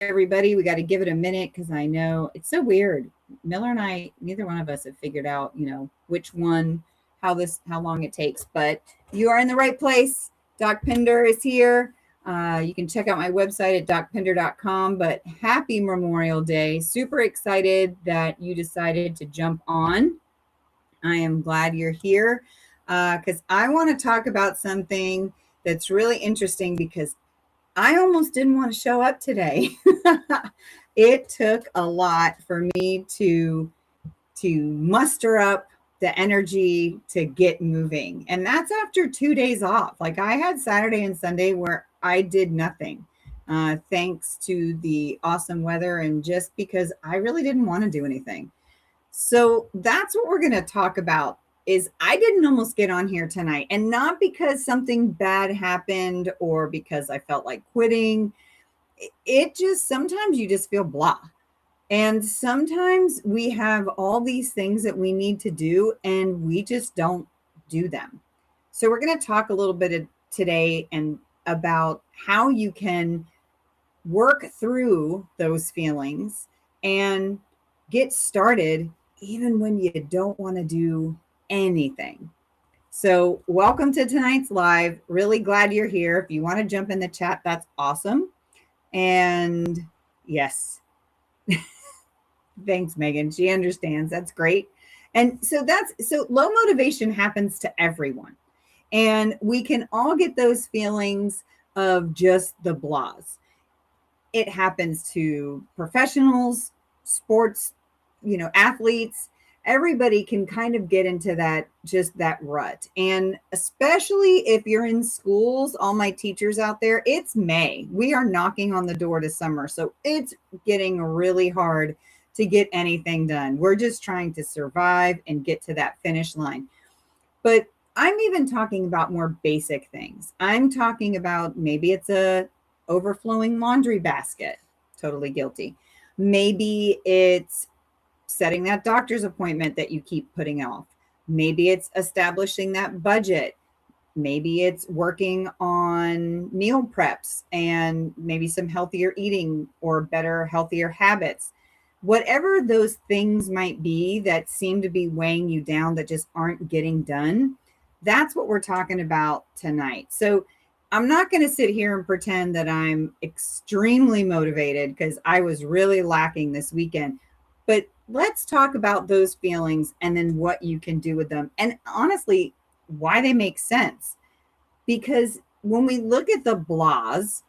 everybody. We got to give it a minute because I know it's so weird. Miller and I, neither one of us have figured out, which one, how long it takes. But you are in the right place. Doc Pinder is here. You can check out my website at docpinder.com. But happy Memorial Day. Super excited that you decided to jump on. I am glad you're here because I want to talk about something that's really interesting because I almost didn't want to show up today. It took a lot for me to muster up the energy to get moving. And that's after 2 days off. Like I had Saturday and Sunday where I did nothing. Thanks to the awesome weather and just because I really didn't want to do anything. So that's what we're going to talk about is I didn't almost get on here tonight, and not because something bad happened or because I felt like quitting. It just, sometimes you just feel blah. And sometimes we have all these things that we need to do and we just don't do them. So we're going to talk a little bit today and about how you can work through those feelings and get started even when you don't want to do anything. So welcome to tonight's live. Really glad you're here. If you want to jump in the chat, that's awesome. And yes, thanks, Megan. She understands. That's great. And so low motivation happens to everyone. And we can all get those feelings of just the blahs. It happens to professionals, sports, athletes. Everybody can kind of get into that rut. And especially if you're in schools, all my teachers out there, it's May. We are knocking on the door to summer. So it's getting really hard to get anything done. We're just trying to survive and get to that finish line. But I'm even talking about more basic things. I'm talking about maybe it's a overflowing laundry basket. Totally guilty. Maybe it's setting that doctor's appointment that you keep putting off. Maybe it's establishing that budget. Maybe it's working on meal preps and maybe some healthier eating or better, healthier habits. Whatever those things might be that seem to be weighing you down that just aren't getting done, that's what we're talking about tonight. So I'm not going to sit here and pretend that I'm extremely motivated because I was really lacking this weekend. But let's talk about those feelings and then what you can do with them. And honestly, why they make sense. Because when we look at the blahs,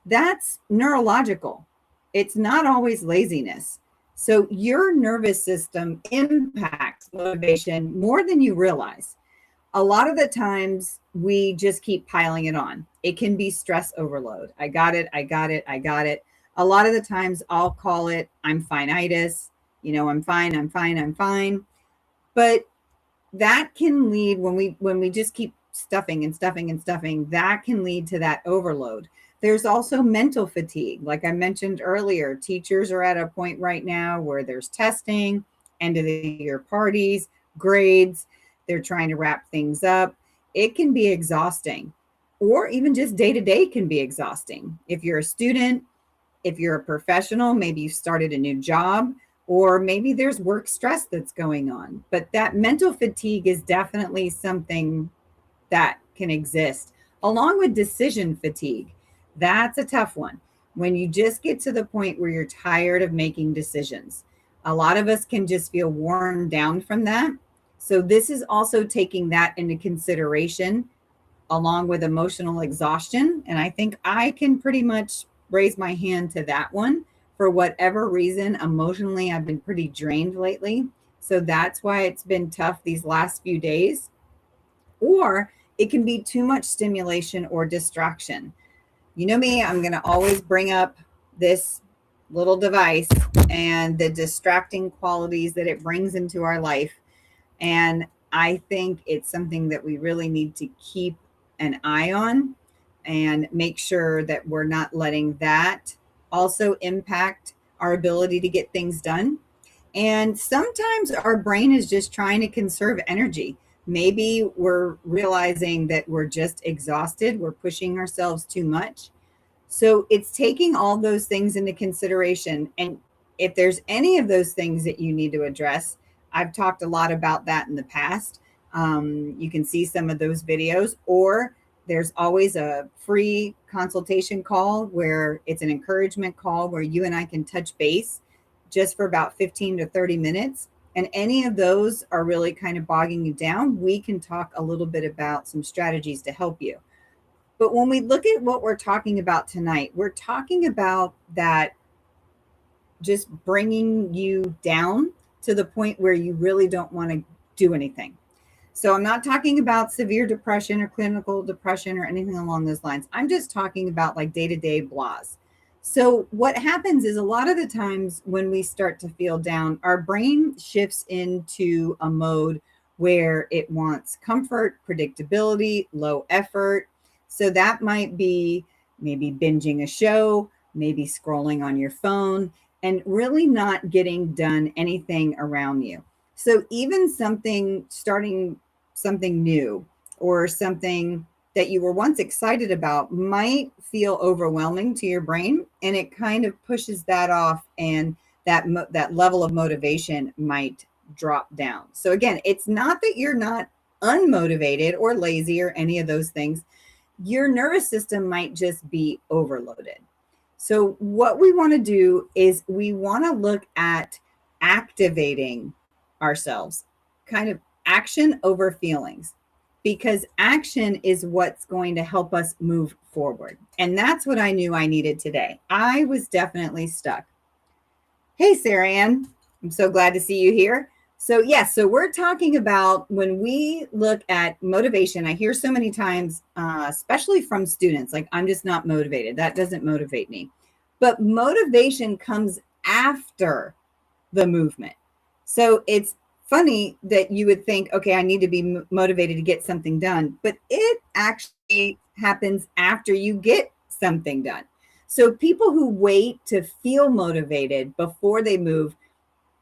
that's neurological. It's not always laziness. So your nervous system impacts motivation more than you realize. A lot of the times we just keep piling it on. It can be stress overload. I got it. A lot of the times I'll call it, I'm fine-itis. I'm fine. But that can lead when we just keep stuffing, that can lead to that overload. There's also mental fatigue. Like I mentioned earlier, teachers are at a point right now where there's testing, end of the year parties, grades. They're trying to wrap things up. It can be exhausting, or even just day to day can be exhausting. If you're a student, if you're a professional, maybe you started a new job, or maybe there's work stress that's going on. But that mental fatigue is definitely something that can exist, along with decision fatigue. That's a tough one. When you just get to the point where you're tired of making decisions. A lot of us can just feel worn down from that. So this is also taking that into consideration, along with emotional exhaustion. And I think I can pretty much raise my hand to that one. For whatever reason, emotionally, I've been pretty drained lately. So that's why it's been tough these last few days. Or it can be too much stimulation or distraction. You know me, I'm going to always bring up this little device and the distracting qualities that it brings into our life. And I think it's something that we really need to keep an eye on and make sure that we're not letting that also impact our ability to get things done. And sometimes our brain is just trying to conserve energy. Maybe we're realizing that we're just exhausted. We're pushing ourselves too much. So it's taking all those things into consideration. And if there's any of those things that you need to address, I've talked a lot about that in the past. You can see some of those videos, or there's always a free consultation call where it's an encouragement call where you and I can touch base just for about 15 to 30 minutes. And any of those are really kind of bogging you down, we can talk a little bit about some strategies to help you. But when we look at what we're talking about tonight, we're talking about that just bringing you down to the point where you really don't want to do anything. So I'm not talking about severe depression or clinical depression or anything along those lines. I'm just talking about like day-to-day blahs. So what happens is a lot of the times when we start to feel down, our brain shifts into a mode where it wants comfort, predictability, low effort. So that might be maybe binging a show, maybe scrolling on your phone, and really not getting done anything around you. So even starting something new or something that you were once excited about might feel overwhelming to your brain, and it kind of pushes that off, and that level of motivation might drop down. So again, it's not that you're not unmotivated or lazy or any of those things. Your nervous system might just be overloaded. So what we want to do is we want to look at activating ourselves, kind of action over feelings, because action is what's going to help us move forward. And that's what I knew I needed today. I was definitely stuck. Hey, Sarah Ann, I'm so glad to see you here. So yes, so we're talking about when we look at motivation. I hear so many times, especially from students, like, I'm just not motivated. That doesn't motivate me. But motivation comes after the movement. So it's funny that you would think, okay, I need to be motivated to get something done, but it actually happens after you get something done. So people who wait to feel motivated before they move,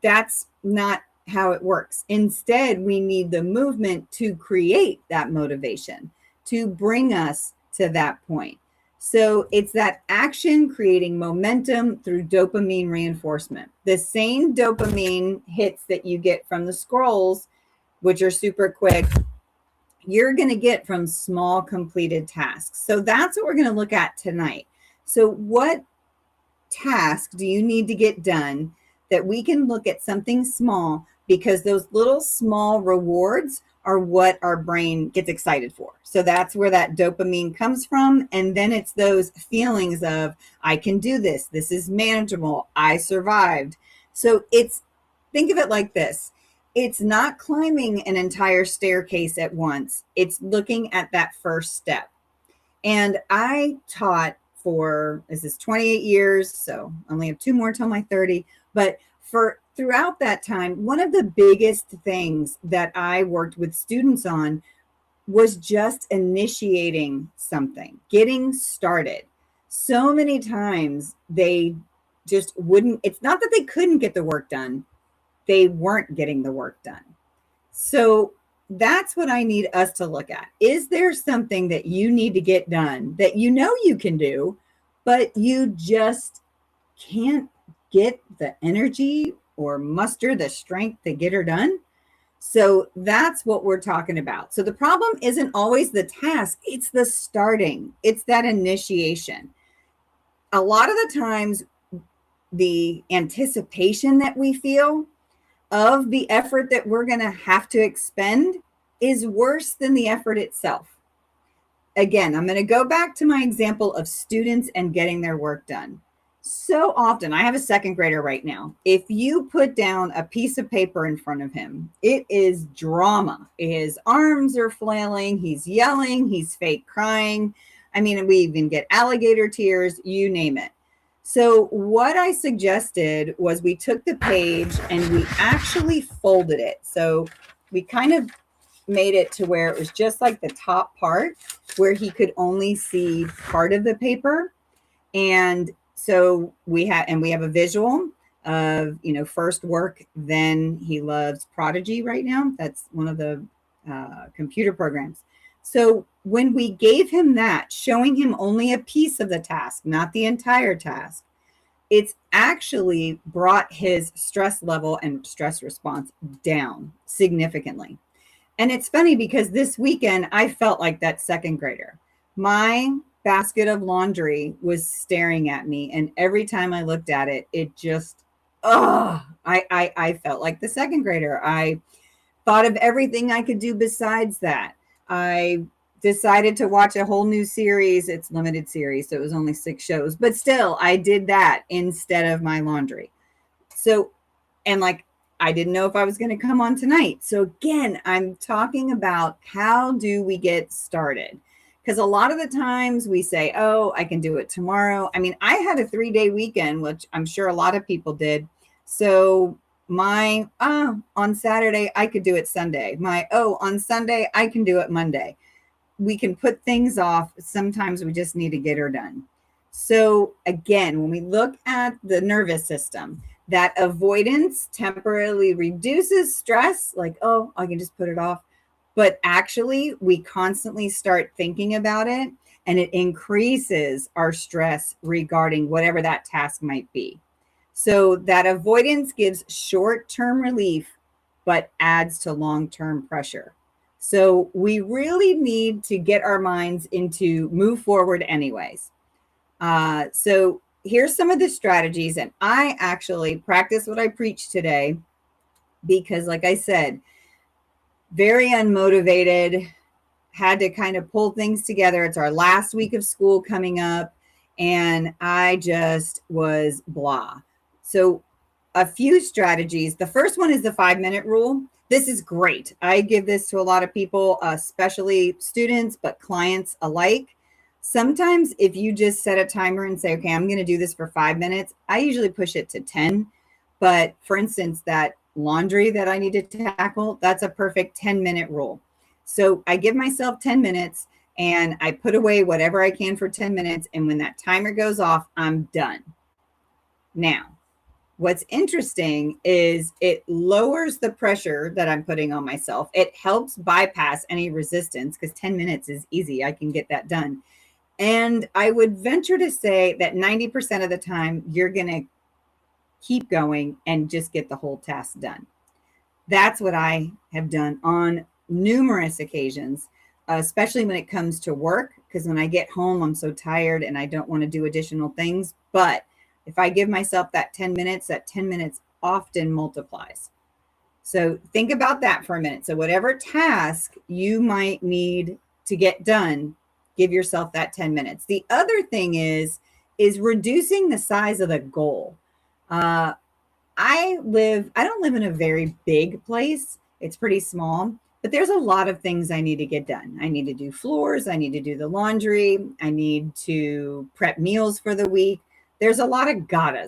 that's not how it works. Instead, we need the movement to create that motivation, to bring us to that point. So it's that action creating momentum through dopamine reinforcement. The same dopamine hits that you get from the scrolls, which are super quick, you're going to get from small completed tasks. So that's what we're going to look at tonight. So what task do you need to get done that we can look at something small, because those little small rewards are what our brain gets excited for. So that's where that dopamine comes from. And then it's those feelings of, I can do this. This is manageable. I survived. So think of it like this. It's not climbing an entire staircase at once. It's looking at that first step. And I taught this is 28 years, so I only have 2 more till my 30. But throughout that time, one of the biggest things that I worked with students on was just initiating something, getting started. So many times they just wouldn't, it's not that they couldn't get the work done, they weren't getting the work done. So that's what I need us to look at. Is there something that you need to get done that you know you can do, but you just can't get the energy or muster the strength to get her done? So that's what we're talking about. So the problem isn't always the task, it's the starting, it's that initiation. A lot of the times, the anticipation that we feel of the effort that we're going to have to expend is worse than the effort itself. Again, I'm going to go back to my example of students and getting their work done. So often, I have a 2nd grader right now. If you put down a piece of paper in front of him, it is drama. His arms are flailing, he's yelling, he's fake crying. I mean, we even get alligator tears, you name it. So what I suggested was we took the page and we actually folded it. So we kind of made it to where it was just like the top part where he could only see part of the paper. And so we have a visual of, first work, then he loves Prodigy right now. That's one of the computer programs. So when we gave him that, showing him only a piece of the task, not the entire task, it's actually brought his stress level and stress response down significantly. And it's funny because this weekend I felt like that second grader. My basket of laundry was staring at me, and every time I looked at it, it just, I felt like the second grader. I thought of everything I could do besides that. I decided to watch a whole new series. It's limited series, so it was only 6 shows, but still, I did that instead of my laundry. So, and like, I didn't know if I was going to come on tonight. So again, I'm talking about how do we get started? Because a lot of the times we say, oh, I can do it tomorrow. I mean, I had a 3-day weekend, which I'm sure a lot of people did. So my, on Saturday, I could do it Sunday. My, on Sunday, I can do it Monday. We can put things off. Sometimes we just need to get her done. So again, when we look at the nervous system, that avoidance temporarily reduces stress, like, oh, I can just put it off. But actually, we constantly start thinking about it, and it increases our stress regarding whatever that task might be. So that avoidance gives short-term relief, but adds to long-term pressure. So we really need to get our minds into move forward anyways. So here's some of the strategies, and I actually practice what I preach today because, like I said, very unmotivated, had to kind of pull things together. It's our last week of school coming up, and I just was blah. So a few strategies. The first one is the 5-minute rule. This is great. I give this to a lot of people, especially students, but clients alike. Sometimes if you just set a timer and say, okay, I'm going to do this for 5 minutes, I usually push it to 10. But for instance, that laundry that I need to tackle, that's a perfect 10-minute rule. So I give myself 10 minutes and I put away whatever I can for 10 minutes. And when that timer goes off, I'm done. Now, what's interesting is it lowers the pressure that I'm putting on myself. It helps bypass any resistance because 10 minutes is easy. I can get that done. And I would venture to say that 90% of the time, you're going to keep going and just get the whole task done. That's what I have done on numerous occasions, especially when it comes to work, because when I get home, I'm so tired and I don't want to do additional things. But if I give myself that 10 minutes, that 10 minutes often multiplies. So think about that for a minute. So whatever task you might need to get done, give yourself that 10 minutes. The other thing is reducing the size of the goal. I don't live in a very big place. It's pretty small, but there's a lot of things I need to get done. I need to do floors. I need to do the laundry. I need to prep meals for the week. There's a lot of gotta.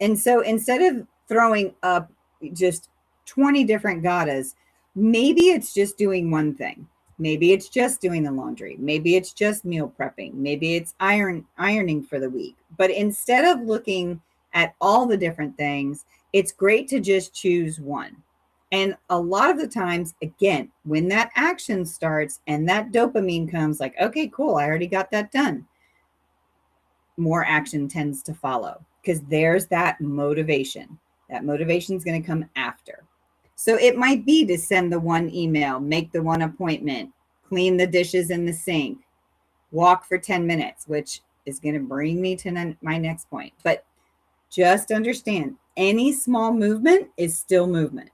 And so instead of throwing up just 20 different gotta, maybe it's just doing one thing. Maybe it's just doing the laundry. Maybe it's just meal prepping. Maybe it's ironing for the week. But instead of looking at all the different things, it's great to just choose one. And a lot of the times, again, when that action starts and that dopamine comes, like, okay, cool, I already got that done, more action tends to follow because there's that motivation. That motivation is going to come after. So it might be to send the one email, make the one appointment, clean the dishes in the sink, walk for 10 minutes, which is going to bring me to my next point. But just understand, any small movement is still movement.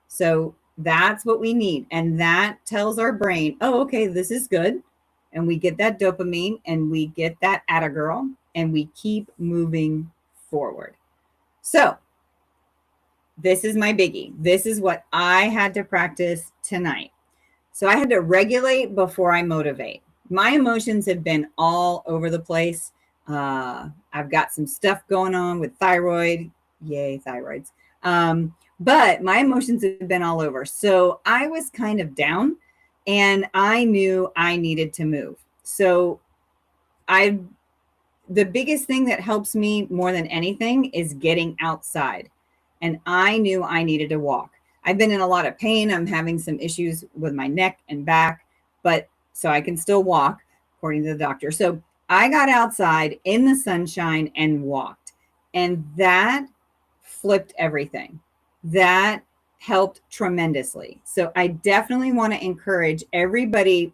So that's what we need. And that tells our brain, oh, okay, this is good. And we get that dopamine and we get that atta girl and we keep moving forward. So this is my biggie. This is what I had to practice tonight. So I had to regulate before I motivate. My emotions have been all over the place. I've got some stuff going on with thyroid. Yay, thyroids. But my emotions have been all over. So I was kind of down and I knew I needed to move. So the biggest thing that helps me more than anything is getting outside. And I knew I needed to walk. I've been in a lot of pain. I'm having some issues with my neck and back. but so I can still walk according to the doctor. So I got outside in the sunshine and walked, and that flipped everything. That helped tremendously. So I definitely want to encourage everybody,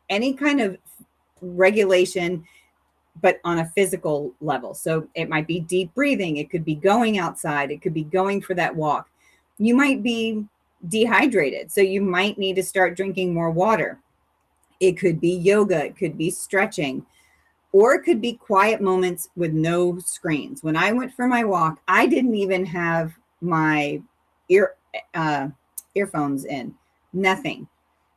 any kind of regulation, but on a physical level. So it might be deep breathing, it could be going outside, it could be going for that walk. You might be dehydrated, so you might need to start drinking more water. It could be yoga, it could be stretching, or it could be quiet moments with no screens. When I went for my walk, I didn't even have my ear earphones in, nothing.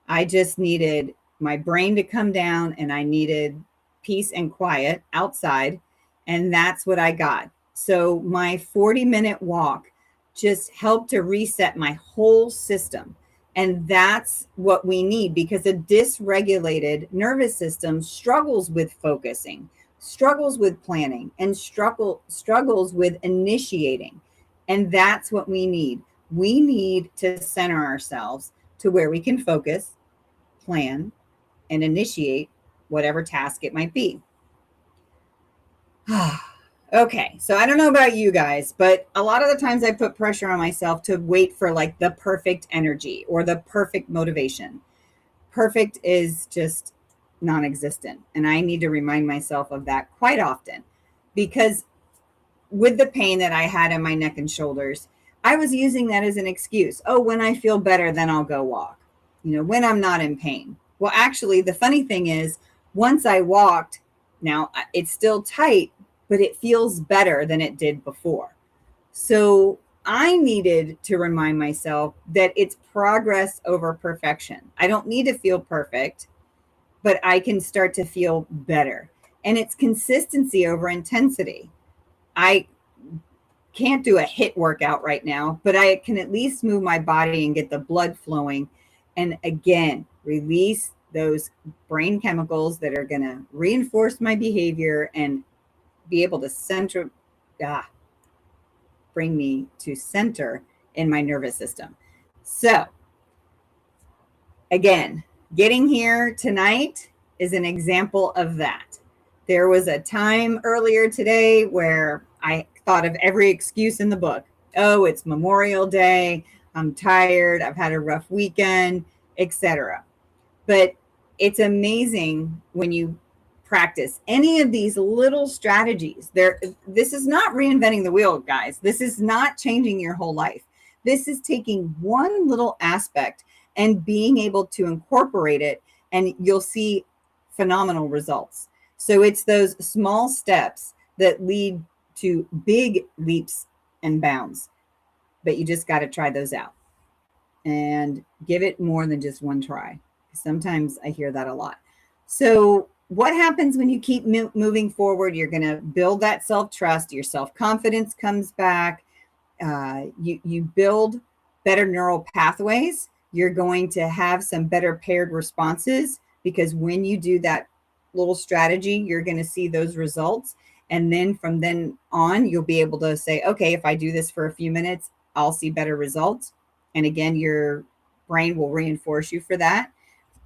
I just needed my brain to come down, and I needed peace and quiet outside. And that's what I got. So my 40-minute walk just helped to reset my whole system. And that's what we need, because a dysregulated nervous system struggles with focusing, struggles with planning, and struggles with initiating. And that's what we need. We need to center ourselves to where we can focus, plan, and initiate whatever task it might be. Okay, so I don't know about you guys, but a lot of the times I put pressure on myself to wait for like the perfect energy or the perfect motivation. Perfect is just non-existent. And I need to remind myself of that quite often, because with the pain that I had in my neck and shoulders, I was using that as an excuse. Oh, when I feel better, then I'll go walk, when I'm not in pain. Well, actually, the funny thing is, once I walked, now it's still tight, but it feels better than it did before. So I needed to remind myself that it's progress over perfection. I don't need to feel perfect, but I can start to feel better. And it's consistency over intensity. I can't do a HIIT workout right now, but I can at least move my body and get the blood flowing. And again, release those brain chemicals that are going to reinforce my behavior and be able to bring me to center in my nervous system. So again, getting here tonight is an example of that. There was a time earlier today where I thought of every excuse in the book. Oh, it's Memorial Day. I'm tired. I've had a rough weekend, etc. But it's amazing when you practice any of these little strategies. This is not reinventing the wheel, guys. This is not changing your whole life. This is taking one little aspect and being able to incorporate it, and you'll see phenomenal results. So it's those small steps that lead to big leaps and bounds, but you just got to try those out and give it more than just one try. Sometimes I hear that a lot. So what happens when you keep moving forward? You're going to build that self-trust. Your self-confidence comes back. You build better neural pathways. You're going to have some better paired responses, because when you do that little strategy, you're going to see those results. And then from then on, you'll be able to say, okay, if I do this for a few minutes, I'll see better results. And again, your brain will reinforce you for that.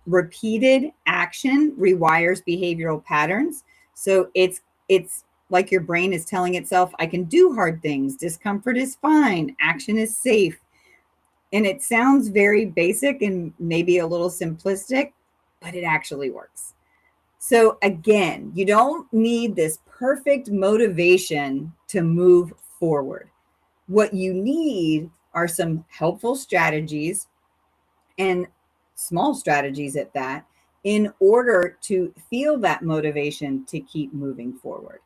Repeated action rewires behavioral patterns. So it's like your brain is telling itself, I can do hard things. Discomfort is fine. Action is safe. And it sounds very basic and maybe a little simplistic, but it actually works. So again, you don't need this perfect motivation to move forward. What you need are some helpful strategies, and small strategies at that, in order to feel that motivation to keep moving forward.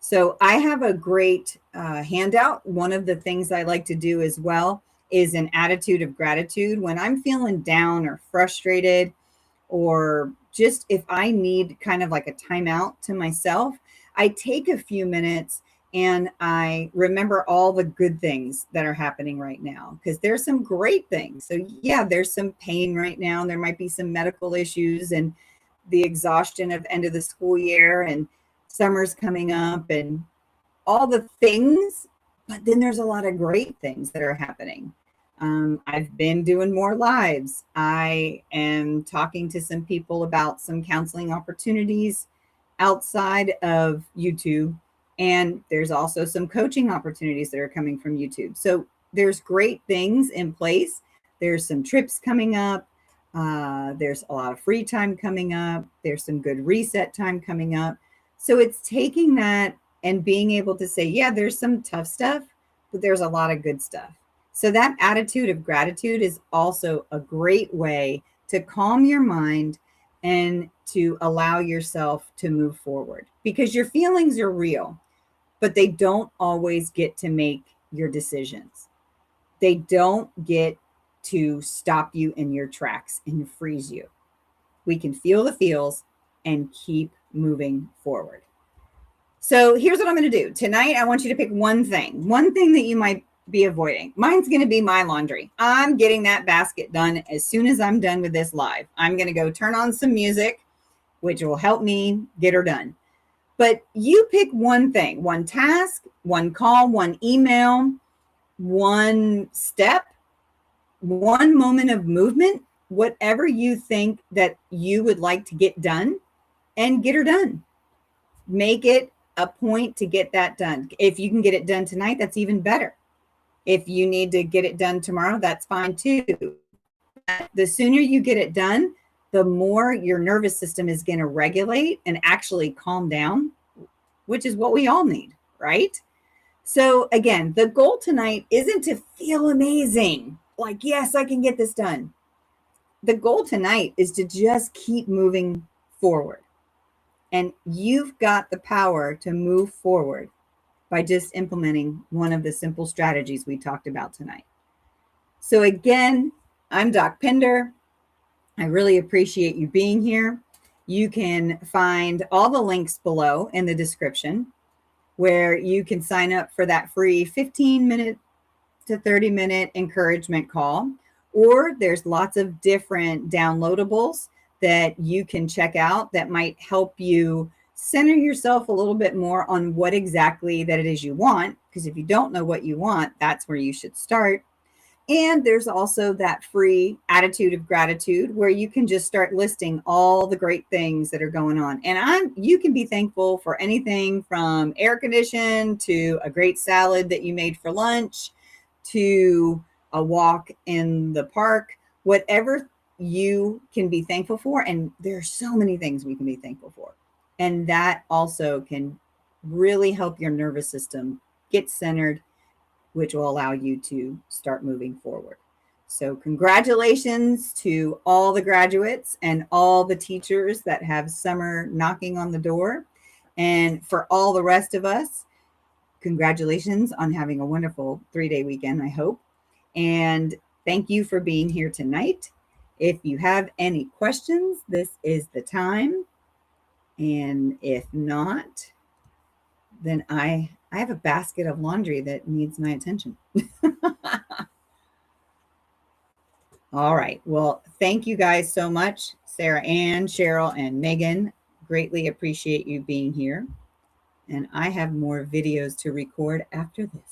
So I have a great handout. One of the things I like to do as well is an attitude of gratitude. When I'm feeling down or frustrated, or just if I need kind of like a timeout to myself, I take a few minutes and I remember all the good things that are happening right now, because there's some great things. So yeah, there's some pain right now. There might be some medical issues and the exhaustion of end of the school year, and summer's coming up and all the things. But then there's a lot of great things that are happening. I've been doing more lives. I am talking to some people about some counseling opportunities outside of YouTube. And there's also some coaching opportunities that are coming from YouTube. So there's great things in place. There's some trips coming up. There's a lot of free time coming up. There's some good reset time coming up. So it's taking that and being able to say, yeah, there's some tough stuff, but there's a lot of good stuff. So that attitude of gratitude is also a great way to calm your mind and to allow yourself to move forward, because your feelings are real, but they don't always get to make your decisions. They don't get to stop you in your tracks and freeze you. We can feel the feels and keep moving forward. So here's what I'm going to do. Tonight, I want you to pick one thing that you might be avoiding. Mine's going to be my laundry. I'm getting that basket done as soon as I'm done with this live. I'm going to go turn on some music, which will help me get her done. But you pick one thing, one task, one call, one email, one step, one moment of movement, whatever you think that you would like to get done, and get her done. Make it a point to get that done. If you can get it done tonight, that's even better. If you need to get it done tomorrow, that's fine too. The sooner you get it done, the more your nervous system is going to regulate and actually calm down, which is what we all need, right? So again, the goal tonight isn't to feel amazing, like, yes, I can get this done. The goal tonight is to just keep moving forward. And you've got the power to move forward by just implementing one of the simple strategies we talked about tonight. So again, I'm Doc Pinder. I really appreciate you being here. You can find all the links below in the description where you can sign up for that free 15-minute to 30-minute encouragement call. Or there's lots of different downloadables that you can check out that might help you center yourself a little bit more on what exactly that it is you want. Because if you don't know what you want, that's where you should start. And there's also that free attitude of gratitude where you can just start listing all the great things that are going on. And you can be thankful for anything from air conditioning to a great salad that you made for lunch to a walk in the park, whatever you can be thankful for. And there are so many things we can be thankful for. And that also can really help your nervous system get centered, which will allow you to start moving forward. So congratulations to all the graduates and all the teachers that have summer knocking on the door. And for all the rest of us, congratulations on having a wonderful 3-day weekend, I hope. And thank you for being here tonight. If you have any questions, this is the time. And if not, then I have a basket of laundry that needs my attention. All right. Well, thank you guys so much, Sarah Ann, Cheryl, and Megan. Greatly appreciate you being here. And I have more videos to record after this.